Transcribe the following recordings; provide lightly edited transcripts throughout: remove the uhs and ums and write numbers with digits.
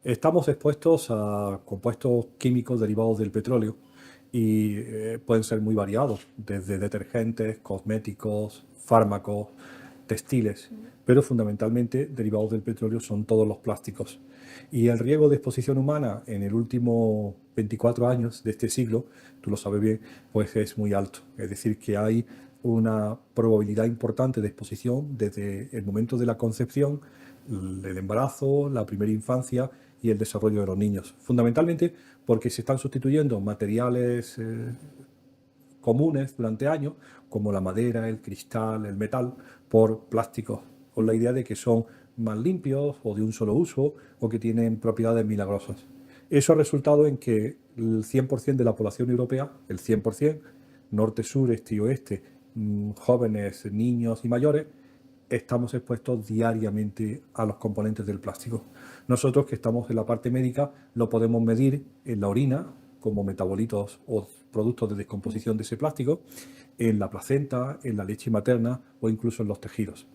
Estamos expuestos a compuestos químicos derivados del petróleo y pueden ser muy variados, desde detergentes, cosméticos, fármacos, textiles, pero fundamentalmente derivados del petróleo son todos los plásticos. Y el riesgo de exposición humana en el último 24 años de este siglo, tú lo sabes bien, pues es muy alto. Es decir, que hay una probabilidad importante de exposición desde el momento de la concepción, el embarazo, la primera infancia y el desarrollo de los niños. Fundamentalmente porque se están sustituyendo materiales comunes durante años, como la madera, el cristal, el metal, por plásticos, con la idea de que son más limpios o de un solo uso o que tienen propiedades milagrosas. Eso ha resultado en que el 100% de la población europea, el 100%, norte, sur, este y oeste, jóvenes, niños y mayores, estamos expuestos diariamente a los componentes del plástico. Nosotros que estamos en la parte médica lo podemos medir en la orina como metabolitos o productos de descomposición de ese plástico, en la placenta, en la leche materna o incluso en los tejidos.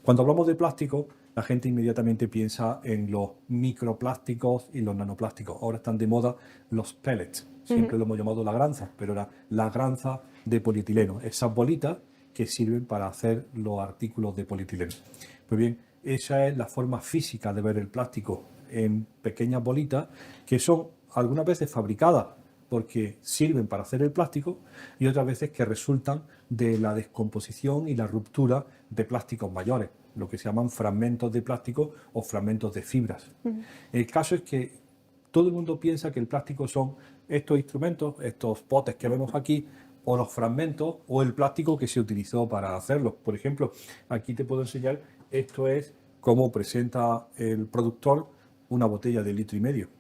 Cuando hablamos de plástico, la gente inmediatamente piensa en los microplásticos y los nanoplásticos. Ahora están de moda los pellets. Siempre lo hemos llamado la granza, pero era la granza de polietileno. Esas bolitas que sirven para hacer los artículos de polietileno. Pues bien, esa es la forma física de ver el plástico en pequeñas bolitas que son algunas veces fabricadas porque sirven para hacer el plástico y otras veces que resultan de la descomposición y la ruptura de plásticos mayores, lo que se llaman fragmentos de plástico o fragmentos de fibras. El caso es que todo el mundo piensa que el plástico son estos instrumentos, estos potes que vemos aquí, o los fragmentos o el plástico que se utilizó para hacerlos. Por ejemplo, aquí te puedo enseñar, esto es cómo presenta el productor una botella de 1,5 litros.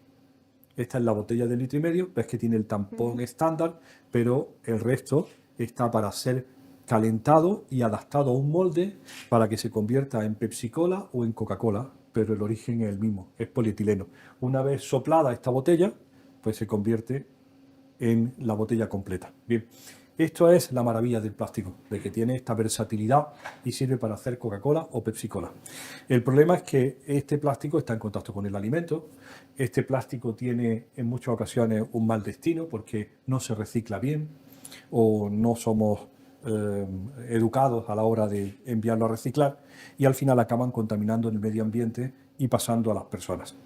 Esta es la botella de 1,5 litros, ves que tiene el tampón estándar, pero el resto está para ser calentado y adaptado a un molde para que se convierta en Pepsi-Cola o en Coca-Cola, pero el origen es el mismo, es polietileno. Una vez soplada esta botella, pues se convierte en la botella completa. Bien, esto es la maravilla del plástico, de que tiene esta versatilidad y sirve para hacer Coca-Cola o Pepsi-Cola. El problema es que este plástico está en contacto con el alimento. Este plástico tiene en muchas ocasiones un mal destino porque no se recicla bien o no somos educados a la hora de enviarlo a reciclar y al final acaban contaminando el medio ambiente y pasando a las personas.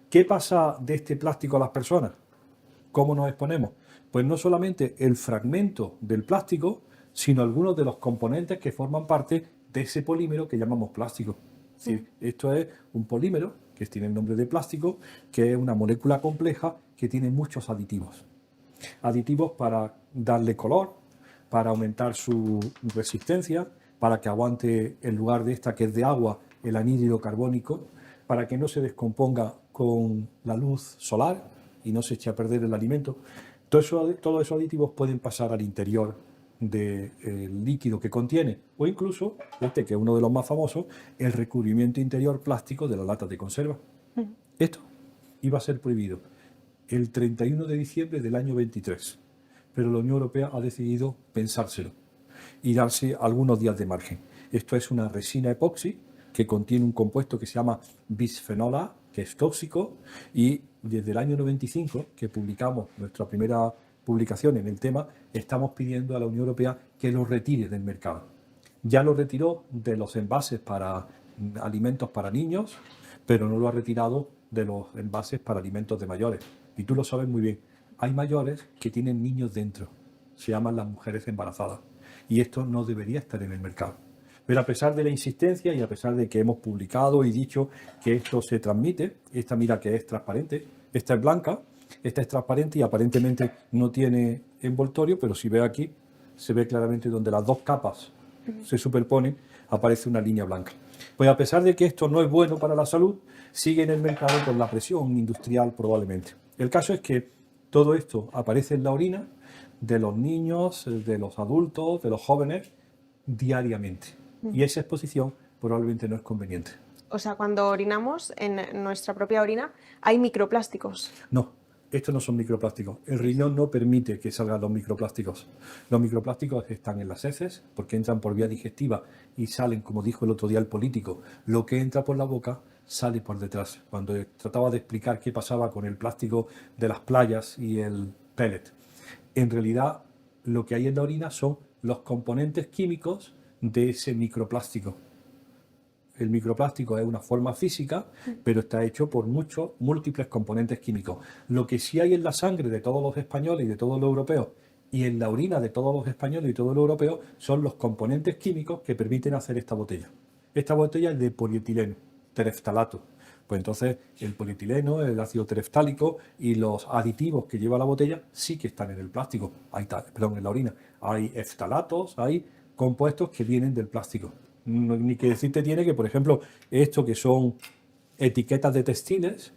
¿Qué pasa de este plástico a las personas? ¿Cómo nos exponemos? Pues no solamente el fragmento del plástico, sino algunos de los componentes que forman parte de ese polímero que llamamos plástico. Es decir, esto es un polímero que tiene el nombre de plástico, que es una molécula compleja que tiene muchos aditivos. Aditivos para darle color, para aumentar su resistencia, para que aguante en lugar de esta que es de agua, el anhídrido carbónico, para que no se descomponga con la luz solar y no se eche a perder el alimento. Todos esos aditivos pueden pasar al interior del líquido que contiene, o incluso, este que es uno de los más famosos, el recubrimiento interior plástico de las latas de conserva. Esto iba a ser prohibido el 31 de diciembre del año 23, pero la Unión Europea ha decidido pensárselo y darse algunos días de margen. Esto es una resina epoxi que contiene un compuesto que se llama bisfenol A, que es tóxico, y desde el año 95, que publicamos nuestra primera publicación en el tema, estamos pidiendo a la Unión Europea que lo retire del mercado. Ya lo retiró de los envases para alimentos para niños, pero no lo ha retirado de los envases para alimentos de mayores. Y tú lo sabes muy bien, hay mayores que tienen niños dentro, se llaman las mujeres embarazadas, y esto no debería estar en el mercado. Pero a pesar de la insistencia y a pesar de que hemos publicado y dicho que esto se transmite, esta mira que es transparente, esta es blanca, esta es transparente y aparentemente no tiene envoltorio, pero si ve aquí, se ve claramente donde las dos capas se superponen, aparece una línea blanca. Pues a pesar de que esto no es bueno para la salud, sigue en el mercado por la presión industrial probablemente. El caso es que todo esto aparece en la orina de los niños, de los adultos, de los jóvenes, diariamente. Y esa exposición probablemente no es conveniente. O sea, cuando orinamos en nuestra propia orina hay microplásticos. No, estos no son microplásticos. El riñón no permite que salgan los microplásticos. Los microplásticos están en las heces porque entran por vía digestiva y salen, como dijo el otro día el político, lo que entra por la boca sale por detrás. Cuando trataba de explicar qué pasaba con el plástico de las playas y el pellet, en realidad lo que hay en la orina son los componentes químicos de ese microplástico. El microplástico es una forma física, pero está hecho por muchos, múltiples componentes químicos. Lo que sí hay en la sangre de todos los españoles y de todos los europeos, y en la orina de todos los españoles y todos los europeos, son los componentes químicos que permiten hacer esta botella. Esta botella es de polietileno, tereftalato. Pues entonces el polietileno, el ácido tereftálico y los aditivos que lleva la botella sí que están en el plástico, en la orina. Hay eftalatos, hay compuestos que vienen del plástico. Ni que decirte tiene que, por ejemplo, esto que son etiquetas de textiles,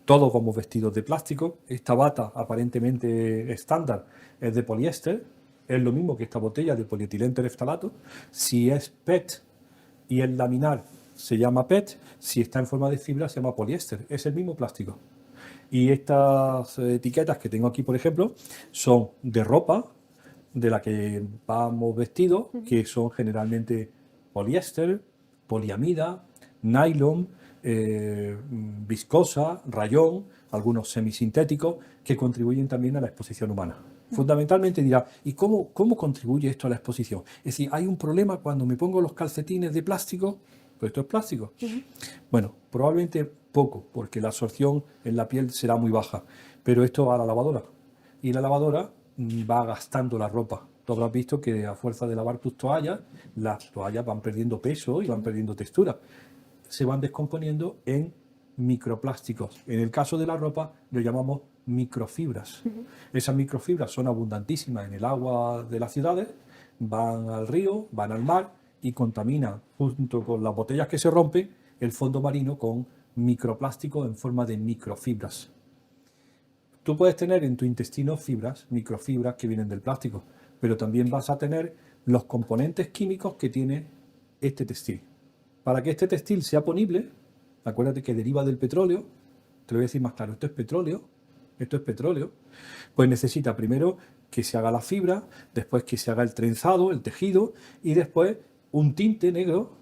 todo como vestidos de plástico. Esta bata aparentemente estándar es de poliéster, es lo mismo que esta botella de polietileno tereftalato. Si es PET y es laminar, se llama PET. Si está en forma de fibra, se llama poliéster. Es el mismo plástico. Y estas etiquetas que tengo aquí, por ejemplo, son de ropa, de la que vamos vestidos, que son generalmente poliéster, poliamida, nylon, viscosa, rayón, algunos semisintéticos, que contribuyen también a la exposición humana. Fundamentalmente dirá, ¿y cómo contribuye esto a la exposición? Es decir, ¿hay un problema cuando me pongo los calcetines de plástico? Pues esto es plástico. Bueno, probablemente poco, porque la absorción en la piel será muy baja, pero esto va a la lavadora. Y la lavadora va gastando la ropa. Tú habrás visto que a fuerza de lavar tus toallas, las toallas van perdiendo peso y van perdiendo textura. Se van descomponiendo en microplásticos. En el caso de la ropa lo llamamos microfibras. Esas microfibras son abundantísimas en el agua de las ciudades, van al río, van al mar y contaminan, junto con las botellas que se rompen, el fondo marino con microplásticos en forma de microfibras. Tú puedes tener en tu intestino fibras, microfibras que vienen del plástico, pero también vas a tener los componentes químicos que tiene este textil. Para que este textil sea ponible, acuérdate que deriva del petróleo, te lo voy a decir más claro, esto es petróleo, pues necesita primero que se haga la fibra, después que se haga el trenzado, el tejido, y después un tinte negro,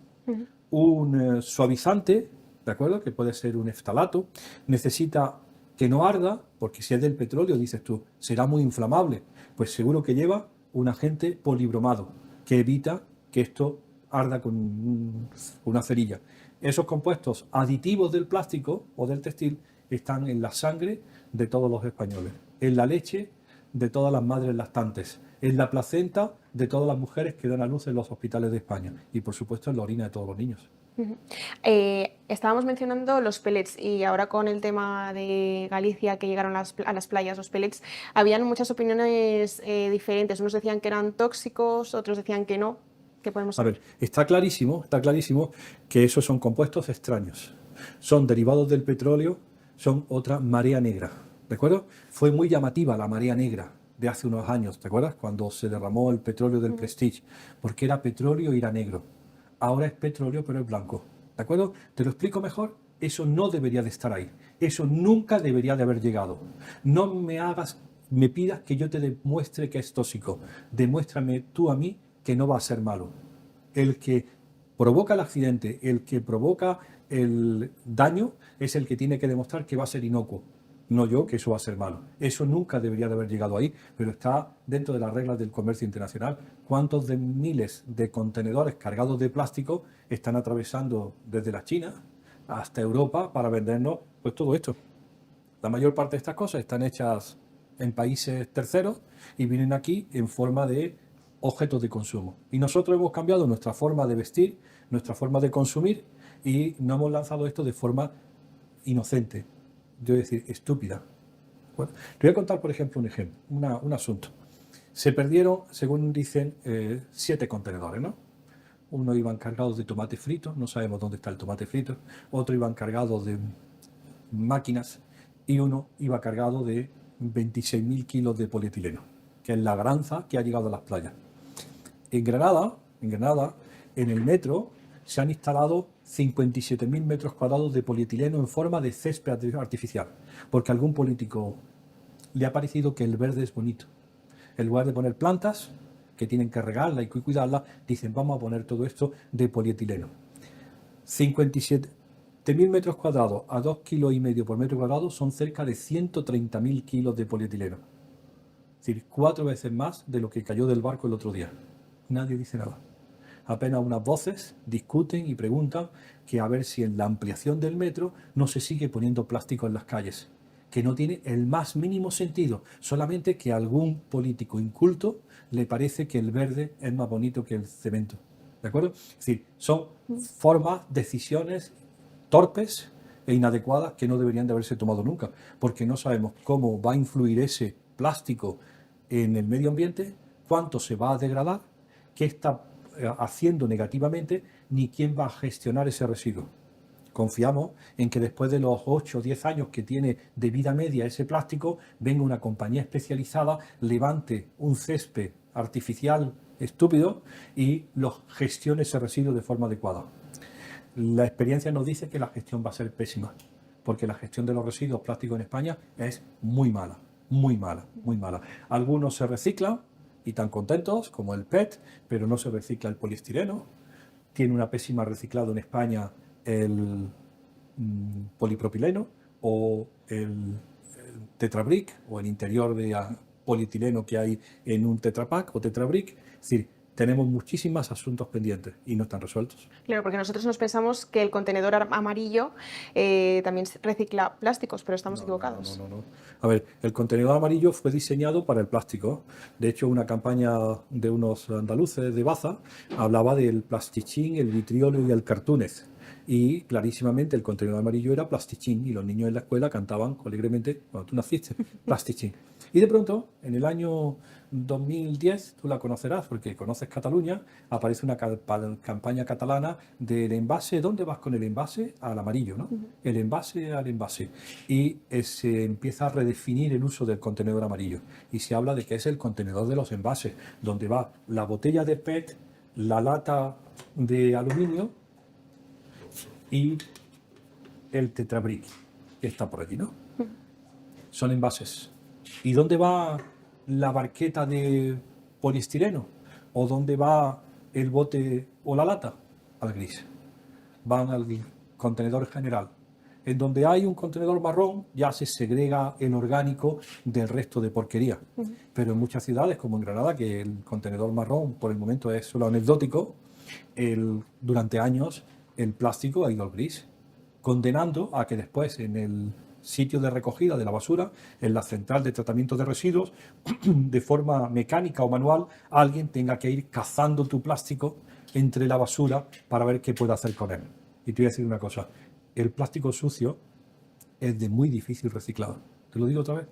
un suavizante, ¿de acuerdo? Que puede ser un eftalato, necesita que no arda, porque si es del petróleo, dices tú, será muy inflamable, pues seguro que lleva un agente polibromado, que evita que esto arda con una cerilla. Esos compuestos aditivos del plástico o del textil están en la sangre de todos los españoles, en la leche de todas las madres lactantes, en la placenta de todas las mujeres que dan a luz en los hospitales de España y, por supuesto, en la orina de todos los niños. Estábamos mencionando los pellets y ahora con el tema de Galicia que llegaron a las playas, los pellets, habían muchas opiniones diferentes. Unos decían que eran tóxicos, otros decían que no. ¿Qué podemos saber? A ver, está clarísimo que esos son compuestos extraños. Son derivados del petróleo, son otra marea negra, ¿de acuerdo? Fue muy llamativa la marea negra de hace unos años, ¿te acuerdas? Cuando se derramó el petróleo del Prestige, porque era petróleo y era negro. Ahora es petróleo pero es blanco, ¿de acuerdo? Te lo explico mejor. Eso no debería de estar ahí. Eso nunca debería de haber llegado. No me pidas que yo te demuestre que es tóxico. Demuéstrame tú a mí que no va a ser malo. El que provoca el accidente, el que provoca el daño, es el que tiene que demostrar que va a ser inocuo. No yo, que eso va a ser malo. Eso nunca debería de haber llegado ahí, pero está dentro de las reglas del comercio internacional. ¿Cuántos de miles de contenedores cargados de plástico están atravesando desde la China hasta Europa para vendernos pues todo esto? La mayor parte de estas cosas están hechas en países terceros y vienen aquí en forma de objetos de consumo. Y nosotros hemos cambiado nuestra forma de vestir, nuestra forma de consumir y no hemos lanzado esto de forma inocente. Yo voy a decir, estúpida. Bueno, te voy a contar, por ejemplo, un asunto. Se perdieron, según dicen, 7 contenedores, ¿no? Uno iban cargados de tomate frito, no sabemos dónde está el tomate frito. Otro iban cargados de máquinas y uno iba cargado de 26.000 kilos de polietileno, que es la granza que ha llegado a las playas. En Granada, en el metro, se han instalado 57.000 metros cuadrados de polietileno en forma de césped artificial, porque a algún político le ha parecido que el verde es bonito. En lugar de poner plantas, que tienen que regarla y cuidarla, dicen, vamos a poner todo esto de polietileno. De 1000 metros cuadrados a 2,5 kilos por metro cuadrado son cerca de 130.000 kilos de polietileno. Es decir, 4 veces más de lo que cayó del barco el otro día. Nadie dice nada. Apenas unas voces discuten y preguntan que a ver si en la ampliación del metro no se sigue poniendo plástico en las calles, que no tiene el más mínimo sentido, solamente que a algún político inculto le parece que el verde es más bonito que el cemento. ¿De acuerdo? Es decir, son formas, decisiones torpes e inadecuadas que no deberían de haberse tomado nunca, porque no sabemos cómo va a influir ese plástico en el medio ambiente, cuánto se va a degradar, qué está haciendo negativamente, ni quién va a gestionar ese residuo. Confiamos en que después de los 8 o 10 años que tiene de vida media ese plástico, venga una compañía especializada, levante un césped artificial estúpido y los gestione ese residuo de forma adecuada. La experiencia nos dice que la gestión va a ser pésima, porque la gestión de los residuos plásticos en España es muy mala, muy mala, muy mala. Algunos se reciclan y están contentos, como el PET, pero no se recicla el poliestireno. Tiene una pésima reciclado en España el polipropileno o el tetrabric o el interior de polietileno que hay en un tetrapack o tetrabric. Es decir, tenemos muchísimos asuntos pendientes y no están resueltos. Claro, porque nosotros nos pensamos que el contenedor amarillo también recicla plásticos, pero estamos equivocados. No. A ver, el contenedor amarillo fue diseñado para el plástico. De hecho, una campaña de unos andaluces de Baza hablaba del plastichín, el vitriolo y el cartúnez. Y clarísimamente el contenedor amarillo era plastichín y los niños en la escuela cantaban alegremente cuando tú naciste, plastichín. Y de pronto, en el año 2010, tú la conocerás porque conoces Cataluña, aparece una campaña catalana del envase. ¿Dónde vas con el envase? Al amarillo, ¿no? El envase al envase. Y se empieza a redefinir el uso del contenedor amarillo. Y se habla de que es el contenedor de los envases, donde va la botella de PET, la lata de aluminio y el tetrabric, que está por allí, ¿no? Son envases. ¿Y dónde va la barqueta de poliestireno? ¿O dónde va el bote o la lata? Al gris. Van al contenedor general. En donde hay un contenedor marrón ya se segrega el orgánico del resto de porquería. Pero en muchas ciudades, como en Granada, que el contenedor marrón por el momento es solo anecdótico, durante años el plástico ha ido al gris, condenando a que después en el sitio de recogida de la basura, en la central de tratamiento de residuos, de forma mecánica o manual, alguien tenga que ir cazando tu plástico entre la basura para ver qué puede hacer con él. Y te voy a decir una cosa, el plástico sucio es de muy difícil reciclado. Te lo digo otra vez.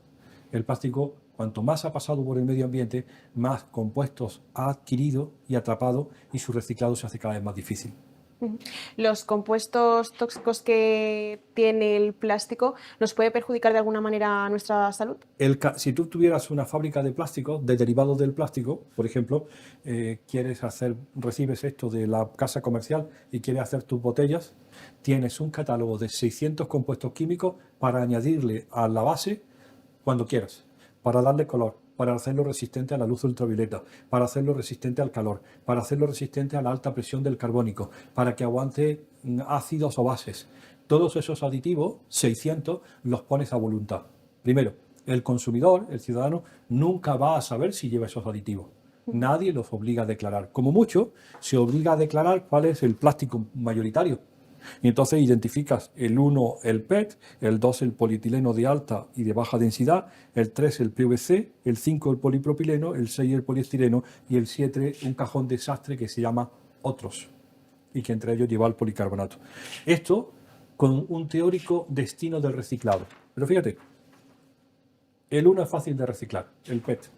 El plástico, cuanto más ha pasado por el medio ambiente, más compuestos ha adquirido y atrapado y su reciclado se hace cada vez más difícil. ¿Los compuestos tóxicos que tiene el plástico nos puede perjudicar de alguna manera a nuestra salud? Si tú tuvieras una fábrica de plástico, de derivados del plástico, por ejemplo, recibes esto de la casa comercial y quieres hacer tus botellas, tienes un catálogo de 600 compuestos químicos para añadirle a la base cuando quieras, para darle color, para hacerlo resistente a la luz ultravioleta, para hacerlo resistente al calor, para hacerlo resistente a la alta presión del carbónico, para que aguante ácidos o bases. Todos esos aditivos, 600, los pones a voluntad. Primero, el consumidor, el ciudadano, nunca va a saber si lleva esos aditivos. Nadie los obliga a declarar. Como mucho, se obliga a declarar cuál es el plástico mayoritario. Y entonces identificas el 1 el PET, el 2 el polietileno de alta y de baja densidad, el 3 el PVC, el 5 el polipropileno, el 6 el poliestireno y el 7 un cajón desastre que se llama otros y que entre ellos lleva el policarbonato. Esto con un teórico destino del reciclado. Pero fíjate, el 1 es fácil de reciclar, el PET.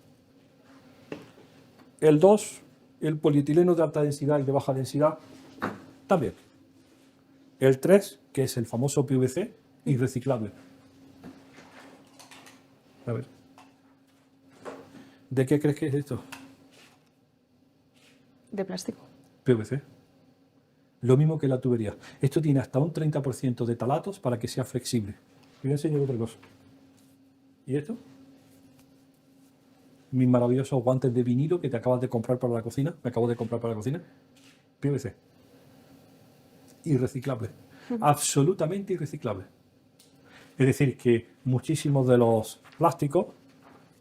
El 2, el polietileno de alta densidad y de baja densidad, también. El 3, que es el famoso PVC, irreciclable. A ver. ¿De qué crees que es esto? De plástico. PVC. Lo mismo que la tubería. Esto tiene hasta un 30% de talatos para que sea flexible. Y voy a enseñar otra cosa. ¿Y esto? Mis maravillosos guantes de vinilo que te acabas de comprar para la cocina. Me acabo de comprar para la cocina. PVC. Irreciclable. absolutamente irreciclables. Es decir, que muchísimos de los plásticos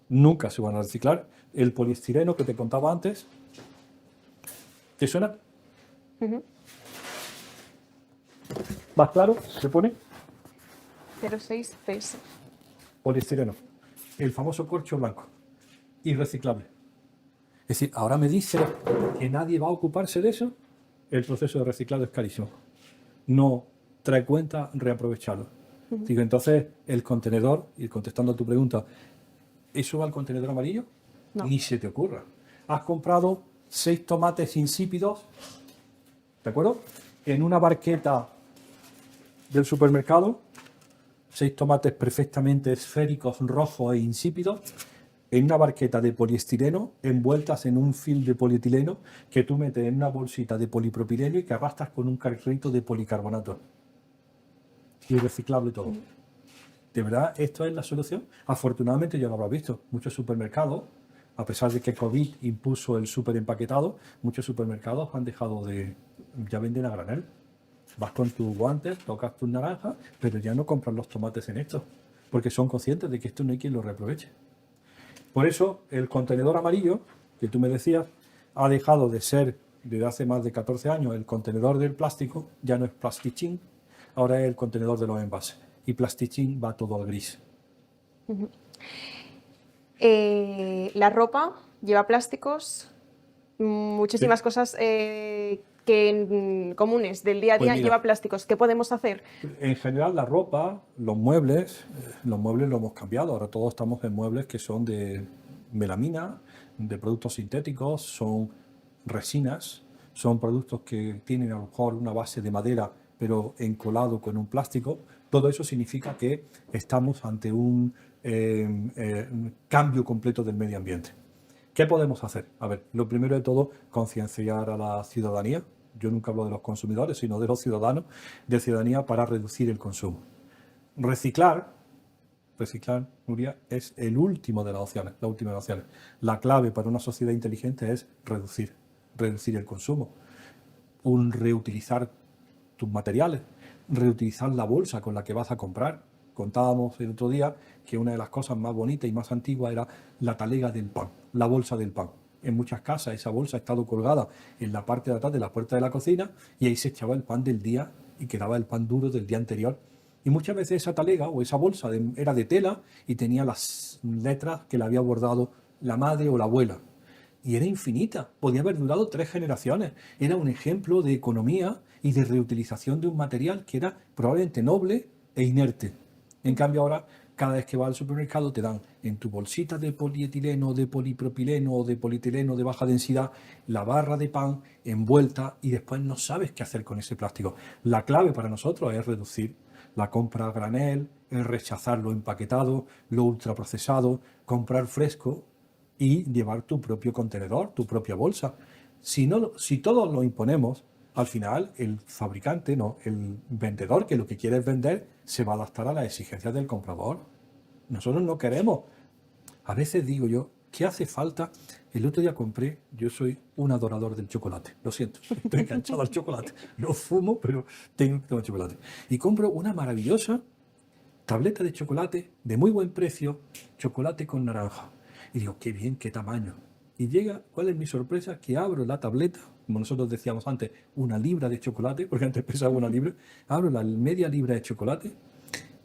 nunca se van a reciclar. El poliestireno que te contaba antes, ¿te suena? ¿Más claro? ¿Se pone? 0,6 PS. Poliestireno. El famoso corcho blanco. Irreciclable. Es decir, ahora me dice que nadie va a ocuparse de eso. El proceso de reciclado es carísimo. No trae cuenta reaprovecharlo. Digo, entonces, el contenedor, y contestando a tu pregunta, ¿eso va al contenedor amarillo? No. Ni se te ocurra. Has comprado 6 tomates insípidos, ¿de acuerdo? En una barqueta del supermercado, 6 tomates perfectamente esféricos, rojos e insípidos, en una barqueta de poliestireno, envueltas en un film de polietileno, que tú metes en una bolsita de polipropileno y que arrastras con un carrito de policarbonato. Irreciclable todo. ¿De verdad esto es la solución? Afortunadamente ya lo habrás visto. Muchos supermercados, a pesar de que COVID impuso el súper empaquetado, muchos supermercados han dejado de... ya venden a granel. Vas con tus guantes, tocas tus naranjas, pero ya no compran los tomates en esto, porque son conscientes de que esto no hay quien lo reaproveche. Por eso el contenedor amarillo, que tú me decías, ha dejado de ser, desde hace más de 14 años, el contenedor del plástico, ya no es plastichín, ahora es el contenedor de los envases. Y plastichín va todo al gris. La ropa lleva plásticos, muchísimas cosas comunes del día a día lleva plásticos. ¿Qué podemos hacer? En general la ropa, los muebles lo hemos cambiado. Ahora todos estamos en muebles que son de melamina, de productos sintéticos, son resinas, son productos que tienen a lo mejor una base de madera pero encolado con un plástico. Todo eso significa que estamos ante un cambio completo del medio ambiente. ¿Qué podemos hacer? A ver, lo primero de todo, concienciar a la ciudadanía. Yo nunca hablo de los consumidores, sino de los ciudadanos, de ciudadanía para reducir el consumo. Reciclar, Nuria, es el último de las opciones, la última de las opciones. La clave para una sociedad inteligente es reducir el consumo. Reutilizar tus materiales, reutilizar la bolsa con la que vas a comprar. Contábamos el otro día que una de las cosas más bonitas y más antiguas era la talega del pan, la bolsa del pan. En muchas casas esa bolsa ha estado colgada en la parte de atrás de la puerta de la cocina y ahí se echaba el pan del día y quedaba el pan duro del día anterior. Y muchas veces esa talega o esa bolsa era de tela y tenía las letras que le había bordado la madre o la abuela. Y era infinita, podía haber durado 3 generaciones. Era un ejemplo de economía y de reutilización de un material que era probablemente noble e inerte. En cambio ahora, cada vez que vas al supermercado te dan en tu bolsita de polietileno, de polipropileno o de polietileno de baja densidad la barra de pan envuelta y después no sabes qué hacer con ese plástico. La clave para nosotros es reducir la compra a granel, es rechazar lo empaquetado, lo ultraprocesado, comprar fresco y llevar tu propio contenedor, tu propia bolsa. Si todos lo imponemos, al final el fabricante, el vendedor, que lo que quiere es vender, se va a adaptar a las exigencias del comprador. Nosotros no queremos. A veces digo yo, ¿qué hace falta? El otro día compré, yo soy un adorador del chocolate, lo siento, estoy enganchado al chocolate. No fumo, pero tengo chocolate. Y compro una maravillosa tableta de chocolate de muy buen precio, chocolate con naranja. Y digo, qué bien, qué tamaño. Y llega, ¿cuál es mi sorpresa? Que abro la tableta, como nosotros decíamos antes, 1 libra de chocolate, porque antes pesaba 1 libra, abro la media libra de chocolate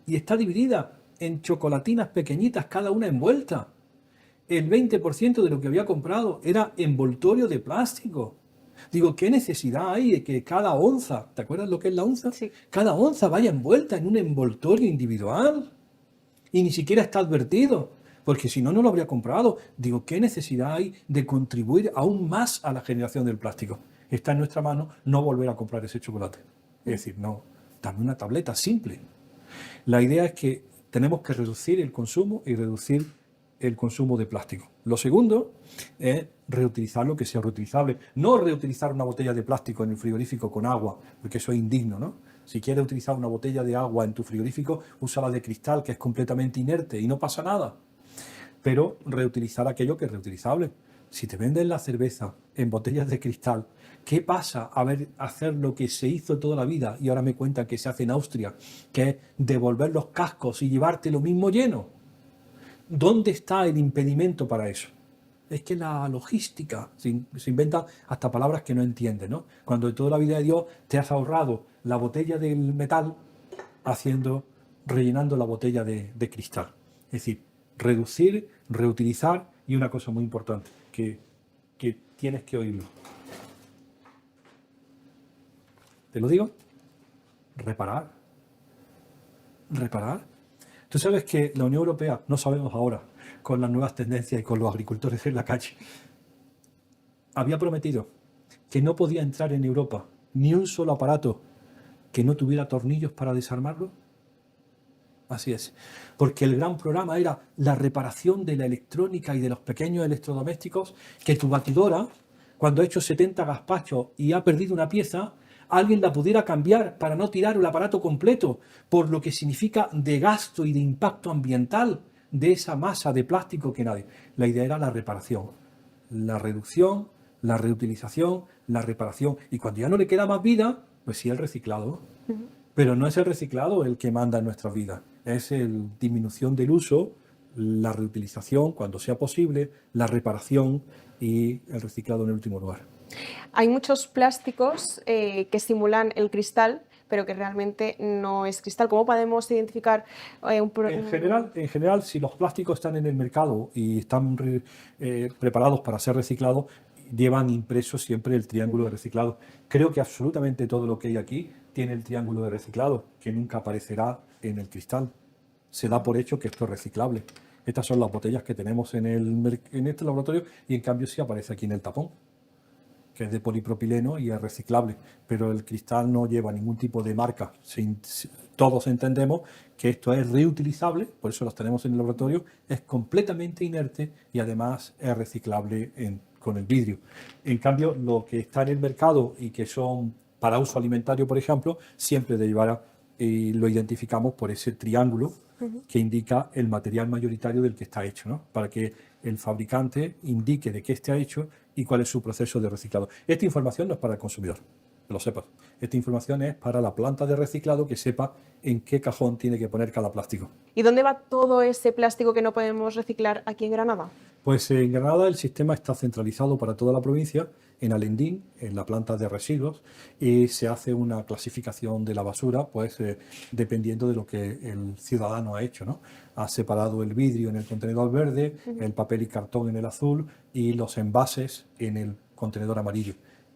y está dividida en chocolatinas pequeñitas, cada una envuelta. El 20% de lo que había comprado era envoltorio de plástico. Digo, ¿qué necesidad hay de que cada onza, ¿te acuerdas lo que es la onza? Sí. Cada onza vaya envuelta en un envoltorio individual y ni siquiera está advertido. Porque si no, no lo habría comprado. Digo, ¿qué necesidad hay de contribuir aún más a la generación del plástico? Está en nuestra mano no volver a comprar ese chocolate. Es decir, no, dame una tableta simple. La idea es que tenemos que reducir el consumo y reducir el consumo de plástico. Lo segundo es reutilizar lo que sea reutilizable. No reutilizar una botella de plástico en el frigorífico con agua, porque eso es indigno, ¿no? Si quieres utilizar una botella de agua en tu frigorífico, úsala de cristal, que es completamente inerte y no pasa nada. Pero reutilizar aquello que es reutilizable. Si te venden la cerveza en botellas de cristal ¿Qué pasa a hacer lo que se hizo toda la vida y ahora me cuentan que se hace en Austria, que es devolver los cascos y llevarte lo mismo lleno? ¿Dónde está el impedimento para eso? Es que la logística, se inventa hasta palabras que no entiendes, ¿no? Cuando de toda la vida de Dios te has ahorrado la botella del metal rellenando la botella de cristal. Es decir, reducir, reutilizar y una cosa muy importante, que tienes que oírlo. ¿Te lo digo? Reparar. Reparar. Tú sabes que la Unión Europea, no sabemos ahora, con las nuevas tendencias y con los agricultores en la calle, había prometido que no podía entrar en Europa ni un solo aparato que no tuviera tornillos para desarmarlo. Así es, porque el gran programa era la reparación de la electrónica y de los pequeños electrodomésticos, que tu batidora, cuando ha hecho 70 gazpachos y ha perdido una pieza, alguien la pudiera cambiar para no tirar el aparato completo, por lo que significa de gasto y de impacto ambiental de esa masa de plástico que nadie. La idea era la reparación, la reducción, la reutilización, la reparación. Y cuando ya no le queda más vida, pues sí el reciclado. Pero no es el reciclado el que manda en nuestras vidas, es la disminución del uso, la reutilización cuando sea posible, la reparación y el reciclado en el último lugar. Hay muchos plásticos que simulan el cristal, pero que realmente no es cristal. ¿Cómo podemos identificar En general, si los plásticos están en el mercado y están preparados para ser reciclados, llevan impreso siempre el triángulo de reciclado. Creo que absolutamente todo lo que hay aquí tiene el triángulo de reciclado, que nunca aparecerá en el cristal. Se da por hecho que esto es reciclable. Estas son las botellas que tenemos en este laboratorio y en cambio sí aparece aquí en el tapón, que es de polipropileno y es reciclable, pero el cristal no lleva ningún tipo de marca. Todos entendemos que esto es reutilizable, por eso los tenemos en el laboratorio, es completamente inerte y además es reciclable con el vidrio. En cambio, lo que está en el mercado y que son para uso alimentario, por ejemplo, siempre y lo identificamos por ese triángulo que indica el material mayoritario del que está hecho, ¿no? Para que el fabricante indique de qué está hecho y cuál es su proceso de reciclado. Esta información no es para el consumidor, que lo sepas. Esta información es para la planta de reciclado, que sepa en qué cajón tiene que poner cada plástico. ¿Y dónde va todo ese plástico que no podemos reciclar aquí en Granada? Pues en Granada el sistema está centralizado para toda la provincia, en Alendín, en la planta de residuos, y se hace una clasificación de la basura, pues dependiendo de lo que el ciudadano ha hecho, ¿no? Ha separado el vidrio en el contenedor verde, el papel y cartón en el azul y los envases en el contenedor amarillo.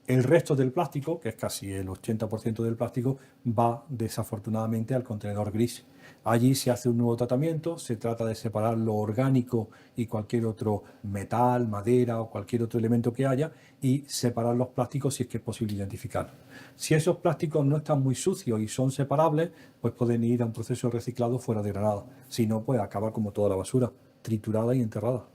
El resto del plástico, que es casi el 80% del plástico, va desafortunadamente al contenedor gris. Allí se hace un nuevo tratamiento, se trata de separar lo orgánico y cualquier otro metal, madera o cualquier otro elemento que haya y separar los plásticos si es que es posible identificarlos. Si esos plásticos no están muy sucios y son separables, pues pueden ir a un proceso de reciclado fuera de Granada. Si no, pues acaba como toda la basura, triturada y enterrada.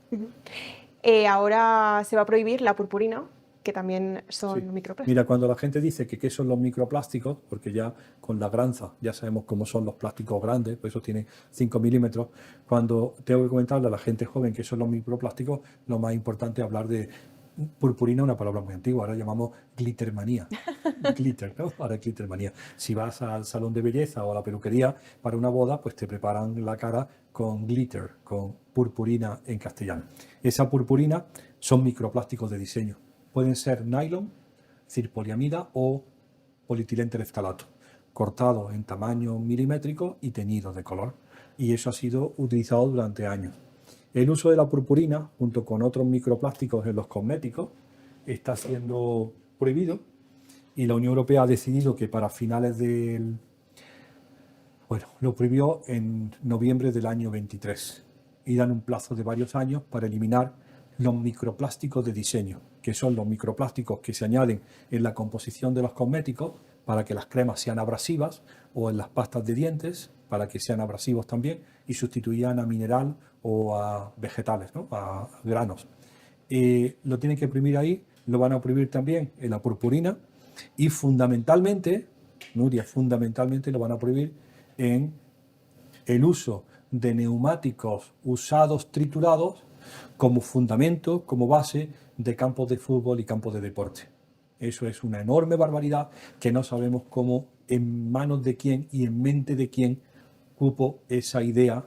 Ahora se va a prohibir la purpurina, que también son microplásticos. Mira, cuando la gente dice que qué son los microplásticos, porque ya con la granza ya sabemos cómo son los plásticos grandes, pues eso tiene 5 milímetros, cuando tengo que comentarle a la gente joven qué son los microplásticos, lo más importante es hablar de purpurina, una palabra muy antigua, ahora llamamos glittermanía. Glitter, ¿no? Ahora es glittermanía. Si vas al salón de belleza o a la peluquería para una boda, pues te preparan la cara con glitter, con purpurina en castellano. Esa purpurina son microplásticos de diseño. Pueden ser nylon, es decir, poliamida o polietilén-tereftalato, cortados en tamaño milimétrico y teñidos de color. Y eso ha sido utilizado durante años. El uso de la purpurina, junto con otros microplásticos en los cosméticos, está siendo prohibido y la Unión Europea ha decidido que para finales del... Bueno, lo prohibió en noviembre del año 23 y dan un plazo de varios años para eliminar los microplásticos de diseño, que son los microplásticos que se añaden en la composición de los cosméticos para que las cremas sean abrasivas o en las pastas de dientes para que sean abrasivos también y sustituían a mineral o a vegetales, ¿no? A granos. Lo tienen que prohibir ahí, lo van a prohibir también en la purpurina y fundamentalmente, Nuria, fundamentalmente lo van a prohibir en el uso de neumáticos usados triturados como fundamento, como base de campos de fútbol y campos de deporte. Eso es una enorme barbaridad que no sabemos cómo, en manos de quién y en mente de quién cupo esa idea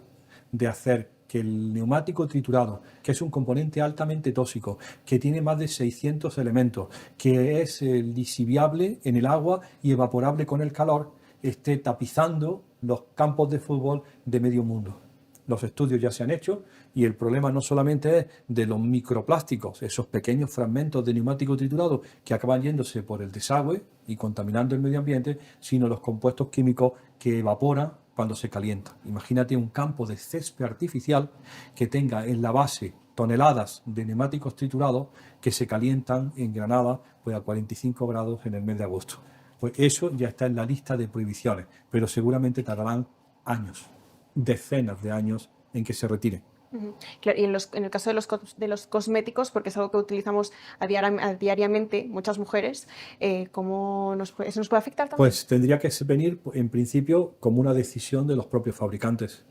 de hacer que el neumático triturado, que es un componente altamente tóxico, que tiene más de 600 elementos, que es lisiviable en el agua y evaporable con el calor, esté tapizando los campos de fútbol de medio mundo. Los estudios ya se han hecho y el problema no solamente es de los microplásticos, esos pequeños fragmentos de neumático triturado que acaban yéndose por el desagüe y contaminando el medio ambiente, sino los compuestos químicos que evaporan cuando se calienta. Imagínate un campo de césped artificial que tenga en la base toneladas de neumáticos triturados que se calientan en Granada pues a 45 grados en el mes de agosto. Pues eso ya está en la lista de prohibiciones, pero seguramente tardarán años, decenas de años en que se retiren. Claro, y en el caso de los cosméticos, porque es algo que utilizamos diariamente muchas mujeres, ¿cómo eso nos puede afectar también? Pues tendría que venir, en principio, como una decisión de los propios fabricantes.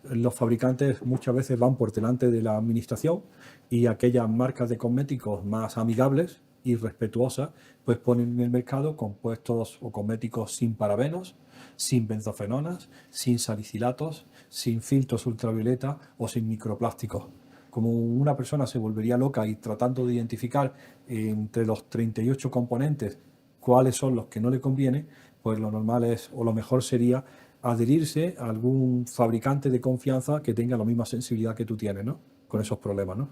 Los fabricantes muchas veces van por delante de la administración y aquellas marcas de cosméticos más amigables y respetuosas, pues ponen en el mercado compuestos o cosméticos sin parabenos, sin benzofenonas, sin salicilatos, sin filtros ultravioleta o sin microplásticos. Como una persona se volvería loca y tratando de identificar entre los 38 componentes cuáles son los que no le conviene, pues lo normal es, o lo mejor sería adherirse a algún fabricante de confianza que tenga la misma sensibilidad que tú tienes, ¿no? Con esos problemas, ¿no?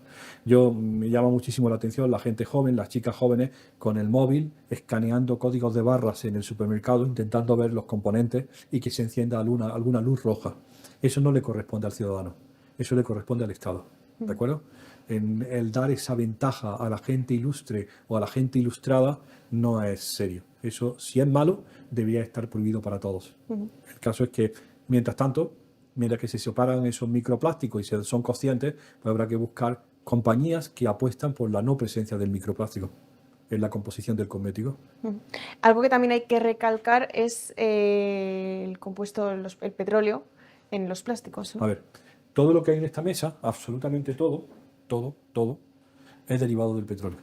Me llama muchísimo la atención la gente joven, las chicas jóvenes con el móvil escaneando códigos de barras en el supermercado intentando ver los componentes y que se encienda alguna luz roja. Eso no le corresponde al ciudadano, eso le corresponde al Estado, ¿de acuerdo? El dar esa ventaja a la gente ilustre o a la gente ilustrada no es serio. Eso, si es malo, debería estar prohibido para todos. El caso es que, mientras tanto, mientras que se separan esos microplásticos y se son conscientes, pues habrá que buscar compañías que apuestan por la no presencia del microplástico en la composición del cosmético. Algo que también hay que recalcar es el compuesto, el petróleo en los plásticos, ¿no? A ver, todo lo que hay en esta mesa, absolutamente todo, es derivado del petróleo.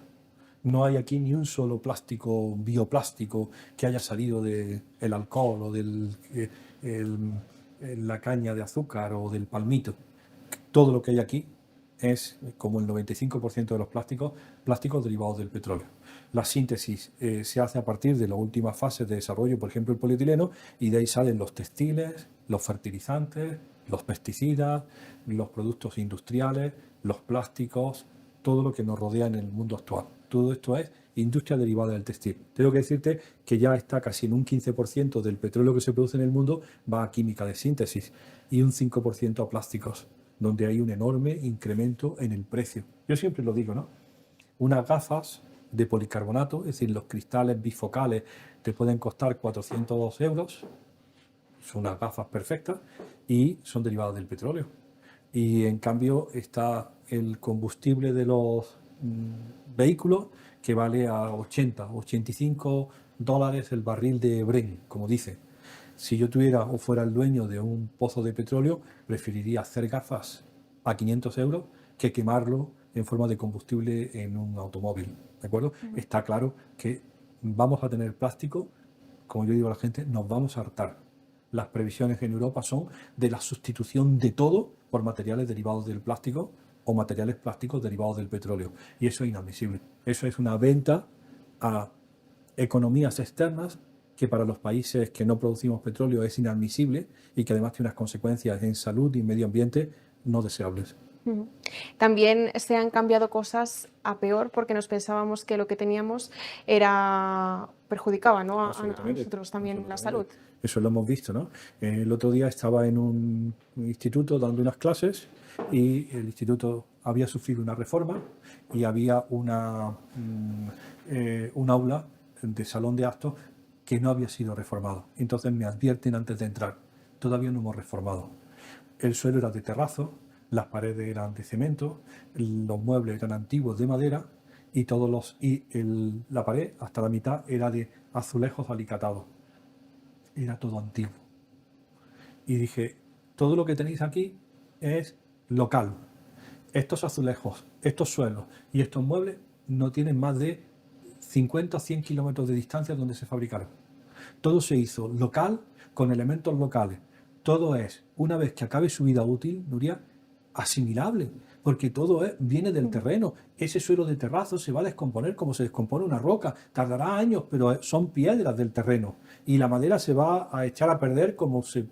No hay aquí ni un solo plástico, bioplástico, que haya salido del alcohol o de la caña de azúcar o del palmito. Todo lo que hay aquí es, como el 95% de los plásticos derivados del petróleo. La síntesis se hace a partir de las últimas fases de desarrollo, por ejemplo el polietileno, y de ahí salen los textiles, los fertilizantes, los pesticidas, los productos industriales, los plásticos, todo lo que nos rodea en el mundo actual. Todo esto es industria derivada del textil. Tengo que decirte que ya está casi en un 15% del petróleo que se produce en el mundo va a química de síntesis y un 5% a plásticos, donde hay un enorme incremento en el precio. Yo siempre lo digo, ¿no? Unas gafas de policarbonato, es decir, los cristales bifocales te pueden costar 400 euros, son unas gafas perfectas y son derivadas del petróleo. Y en cambio está el combustible de los vehículos que vale a 80, 85 dólares el barril de Brent, como dice. Si yo tuviera o fuera el dueño de un pozo de petróleo, preferiría hacer gafas a 500 euros que quemarlo en forma de combustible en un automóvil, ¿de acuerdo? Está claro que vamos a tener plástico, como yo digo a la gente, nos vamos a hartar. Las previsiones en Europa son de la sustitución de todo por materiales derivados del plástico o materiales plásticos derivados del petróleo. Y eso es inadmisible. Eso es una venta a economías externas que para los países que no producimos petróleo es inadmisible y que además tiene unas consecuencias en salud y medio ambiente no deseables. También se han cambiado cosas a peor porque nos pensábamos que lo que teníamos perjudicaba, ¿no? a nosotros también la salud. Eso lo hemos visto, ¿no? El otro día estaba en un instituto dando unas clases y el instituto había sufrido una reforma y había un aula de salón de actos que no había sido reformado. Entonces me advierten antes de entrar, todavía no hemos reformado. El suelo era de terrazo, las paredes eran de cemento, los muebles eran antiguos de madera y la pared hasta la mitad era de azulejos alicatados. Era todo antiguo. Y dije, todo lo que tenéis aquí es local. Estos azulejos, estos suelos y estos muebles no tienen más de 50 o 100 kilómetros de distancia donde se fabricaron. Todo se hizo local, con elementos locales. Todo es, una vez que acabe su vida útil, Nuria, asimilable, porque viene del terreno. Ese suelo de terrazo se va a descomponer como se descompone una roca. Tardará años, pero son piedras del terreno. Y la madera se va a echar a perder como se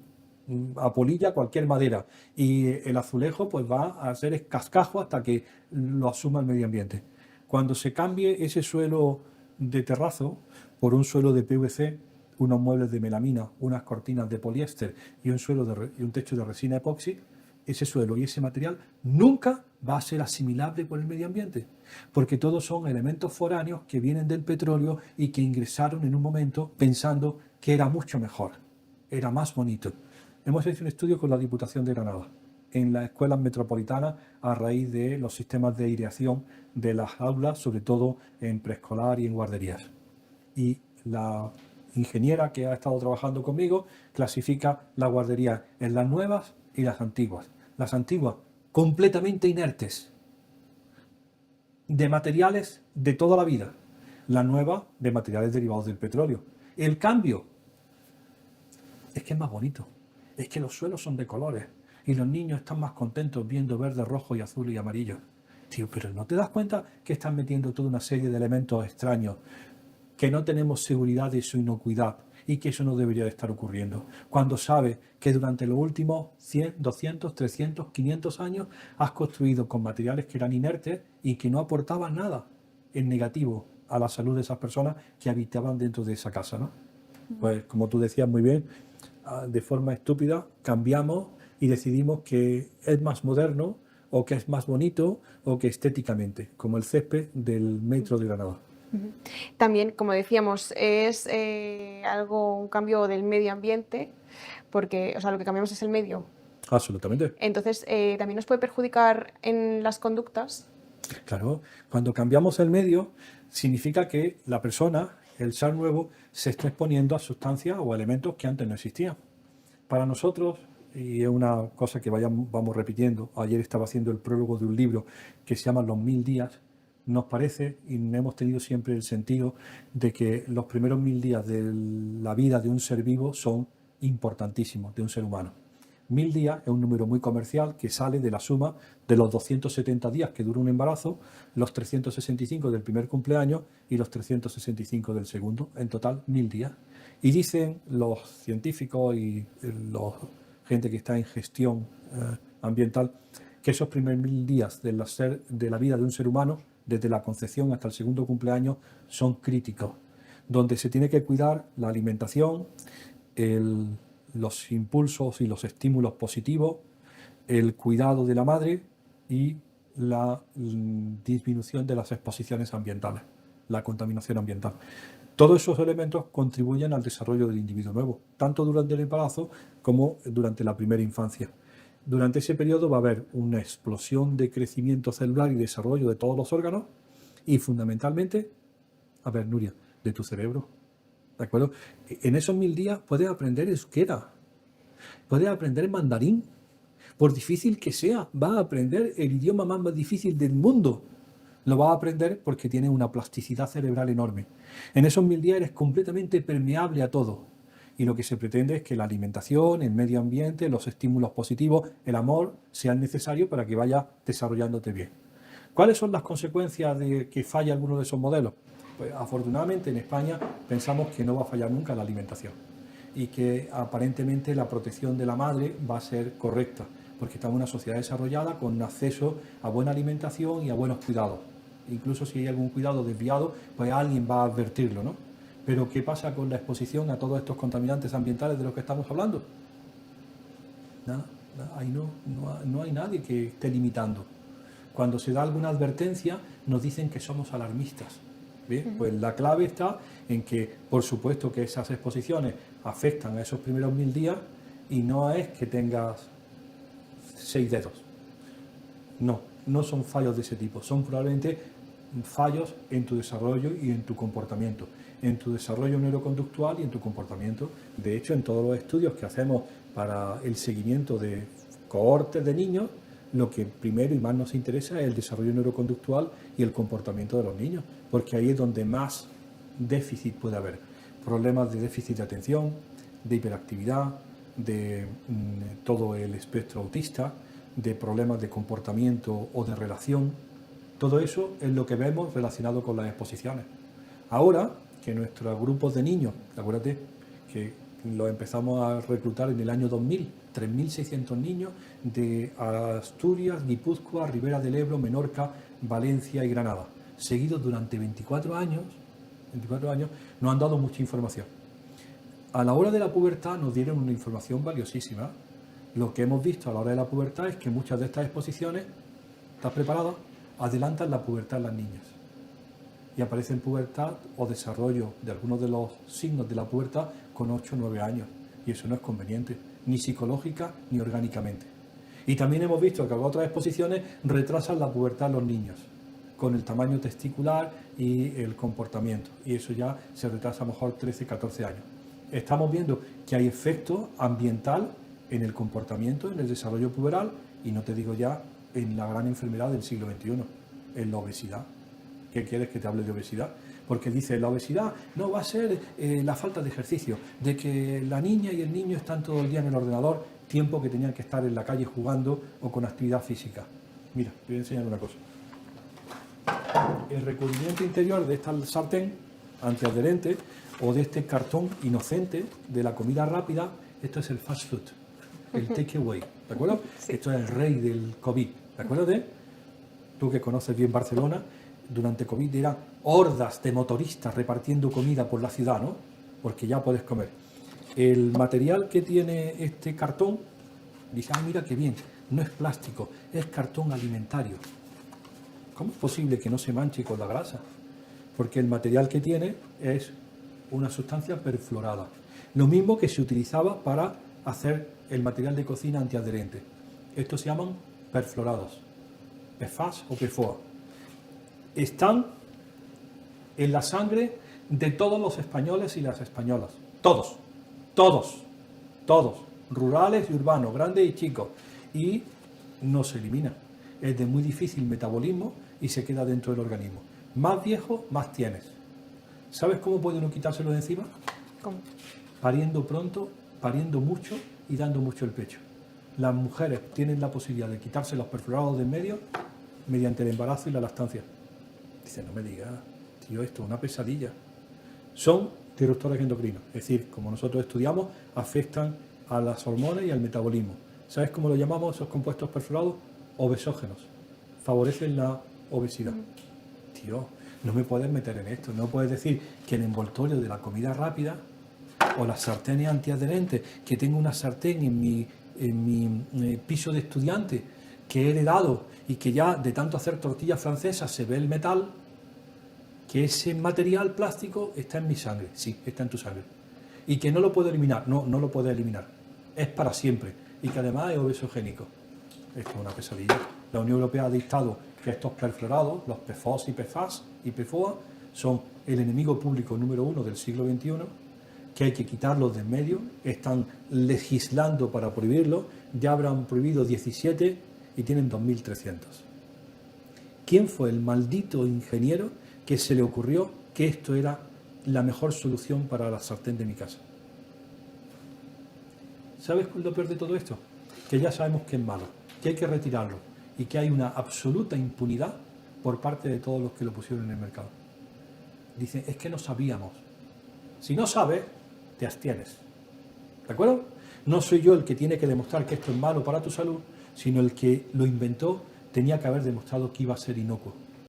apolilla cualquier madera. Y el azulejo pues va a ser cascajo hasta que lo asuma el medio ambiente. Cuando se cambie ese suelo de terrazo por un suelo de PVC, unos muebles de melamina, unas cortinas de poliéster y un techo de resina epoxi, ese suelo y ese material nunca va a ser asimilable por el medio ambiente, porque todos son elementos foráneos que vienen del petróleo y que ingresaron en un momento pensando que era mucho mejor, era más bonito. Hemos hecho un estudio con la Diputación de Granada, en las escuelas metropolitanas, a raíz de los sistemas de aireación de las aulas, sobre todo en preescolar y en guarderías. Y la ingeniera que ha estado trabajando conmigo clasifica las guarderías en las nuevas y las antiguas. Las antiguas, completamente inertes, de materiales de toda la vida. Las nuevas, de materiales derivados del petróleo. El cambio es que es más bonito. Es que los suelos son de colores y los niños están más contentos viendo verde, rojo y azul y amarillo. Tío, pero ¿no te das cuenta que están metiendo toda una serie de elementos extraños, que no tenemos seguridad de su inocuidad y que eso no debería de estar ocurriendo? Cuando sabes que durante los últimos 100, 200, 300, 500 años has construido con materiales que eran inertes y que no aportaban nada en negativo a la salud de esas personas que habitaban dentro de esa casa, ¿no? Pues como tú decías muy bien, de forma estúpida cambiamos y decidimos que es más moderno o que es más bonito o que estéticamente, como el césped del metro de Granada. También, como decíamos, es un cambio del medio ambiente, porque, o sea, lo que cambiamos es el medio. Absolutamente. Entonces, también nos puede perjudicar en las conductas. Claro, cuando cambiamos el medio, significa que la persona, el ser nuevo, se está exponiendo a sustancias o elementos que antes no existían. Para nosotros, y es una cosa que vamos repitiendo, ayer estaba haciendo el prólogo de un libro que se llama Los 1000 días, nos parece, y hemos tenido siempre el sentido de que los primeros 1000 días de la vida de un ser vivo son importantísimos, de un ser humano. 1000 días es un número muy comercial que sale de la suma de los 270 días que dura un embarazo, los 365 del primer cumpleaños y los 365 del segundo, en total 1000 días. Y dicen los científicos y la gente que está en gestión ambiental que esos primeros 1000 días de la vida de un ser humano, desde la concepción hasta el segundo cumpleaños, son críticos, donde se tiene que cuidar la alimentación, los impulsos y los estímulos positivos, el cuidado de la madre y la disminución de las exposiciones ambientales, la contaminación ambiental. Todos esos elementos contribuyen al desarrollo del individuo nuevo, tanto durante el embarazo como durante la primera infancia. Durante ese periodo va a haber una explosión de crecimiento celular y desarrollo de todos los órganos y fundamentalmente, a ver, Nuria, de tu cerebro. ¿De acuerdo? En esos 1000 días puedes aprender euskera, puedes aprender mandarín, por difícil que sea, vas a aprender el idioma más difícil del mundo. Lo vas a aprender porque tienes una plasticidad cerebral enorme. En esos 1000 días eres completamente permeable a todo. Y lo que se pretende es que la alimentación, el medio ambiente, los estímulos positivos, el amor, sean necesarios para que vayas desarrollándote bien. ¿Cuáles son las consecuencias de que falle alguno de esos modelos? Pues afortunadamente en España pensamos que no va a fallar nunca la alimentación y que aparentemente la protección de la madre va a ser correcta, porque estamos en una sociedad desarrollada con acceso a buena alimentación y a buenos cuidados. Incluso si hay algún cuidado desviado, pues alguien va a advertirlo, ¿no? Pero ¿qué pasa con la exposición a todos estos contaminantes ambientales de los que estamos hablando? Nada, ahí no hay nadie que esté limitando. Cuando se da alguna advertencia, nos dicen que somos alarmistas. Bien, pues la clave está en que, por supuesto, que esas exposiciones afectan a esos primeros 1000 días y no es que tengas 6 dedos. No son fallos de ese tipo, son probablemente fallos en tu desarrollo y en tu comportamiento, en tu desarrollo neuroconductual y en tu comportamiento. De hecho, en todos los estudios que hacemos para el seguimiento de cohortes de niños, lo que primero y más nos interesa es el desarrollo neuroconductual y el comportamiento de los niños, porque ahí es donde más déficit puede haber. Problemas de déficit de atención, de hiperactividad, de todo el espectro autista, de problemas de comportamiento o de relación. Todo eso es lo que vemos relacionado con las exposiciones. Ahora que nuestros grupos de niños, acuérdate que lo empezamos a reclutar en el año 2000, 3.600 niños de Asturias, Guipúzcoa, Ribera del Ebro, Menorca, Valencia y Granada, seguidos durante 24 años, nos han dado mucha información. A la hora de la pubertad nos dieron una información valiosísima. Lo que hemos visto a la hora de la pubertad es que muchas de estas exposiciones, ¿estás preparada?, adelantan la pubertad en las niñas. Y aparece en pubertad o desarrollo de algunos de los signos de la pubertad con 8 o 9 años. Y eso no es conveniente, ni psicológica ni orgánicamente. Y también hemos visto que otras exposiciones retrasan la pubertad en los niños, con el tamaño testicular y el comportamiento. Y eso ya se retrasa a lo mejor 13, 14 años. Estamos viendo que hay efecto ambiental en el comportamiento, en el desarrollo puberal, y no te digo ya en la gran enfermedad del siglo XXI, en la obesidad. ¿Qué quieres que te hable de obesidad? Porque dice, la obesidad no va a ser la falta de ejercicio, de que la niña y el niño están todo el día en el ordenador, tiempo que tenían que estar en la calle jugando o con actividad física. Mira, te voy a enseñar una cosa. El recubrimiento interior de esta sartén antiadherente o de este cartón inocente de la comida rápida, esto es el fast food, el takeaway, ¿de acuerdo? Sí. Esto es el rey del COVID, ¿de acuerdo? Tú que conoces bien Barcelona, durante COVID eran hordas de motoristas repartiendo comida por la ciudad, ¿no? Porque ya puedes comer. El material que tiene este cartón, dice, ah, mira qué bien, no es plástico, es cartón alimentario. ¿Cómo es posible que no se manche con la grasa? Porque el material que tiene es una sustancia perfluorada. Lo mismo que se utilizaba para hacer el material de cocina antiadherente. Estos se llaman perfluorados, PFAS o PFOA. Están en la sangre de todos los españoles y las españolas. Todos, rurales y urbanos, grandes y chicos. Y no se elimina. Es de muy difícil metabolismo y se queda dentro del organismo. Más viejo, más tienes. ¿Sabes cómo puede uno quitárselo de encima? ¿Cómo? Pariendo pronto, pariendo mucho y dando mucho el pecho. Las mujeres tienen la posibilidad de quitarse los perfluorados de en medio mediante el embarazo y la lactancia. Dice, no me digas, tío, esto es una pesadilla. Son disruptores endocrinos, es decir, como nosotros estudiamos, afectan a las hormonas y al metabolismo. ¿Sabes cómo lo llamamos esos compuestos perfluorados? Obesógenos. Favorecen la obesidad. Tío, no me puedes meter en esto. No puedes decir que el envoltorio de la comida rápida o las sartenes antiadherentes, que tengo una sartén en mi piso de estudiante que he heredado y que ya de tanto hacer tortillas francesas se ve el metal, que ese material plástico está en mi sangre. Sí, está en tu sangre. Y que no lo puedo eliminar. No, no lo puedo eliminar. Es para siempre. Y que además es obesogénico. Esto es una pesadilla. La Unión Europea ha dictado que estos perfluorados, los PFOS y PFAS y PFOA, son el enemigo público número 1 del siglo XXI, que hay que quitarlos de en medio. Están legislando para prohibirlos. Ya habrán prohibido 17 y tienen 2.300. ¿Quién fue el maldito ingeniero que se le ocurrió que esto era la mejor solución para la sartén de mi casa? ¿Sabes cuál es lo peor de todo esto? Que ya sabemos que es malo, que hay que retirarlo y que hay una absoluta impunidad por parte de todos los que lo pusieron en el mercado. Dicen, es que no sabíamos. Si no sabes, te abstienes. ¿De acuerdo? No soy yo el que tiene que demostrar que esto es malo para tu salud, sino el que lo inventó tenía que haber demostrado que iba a ser inocuo.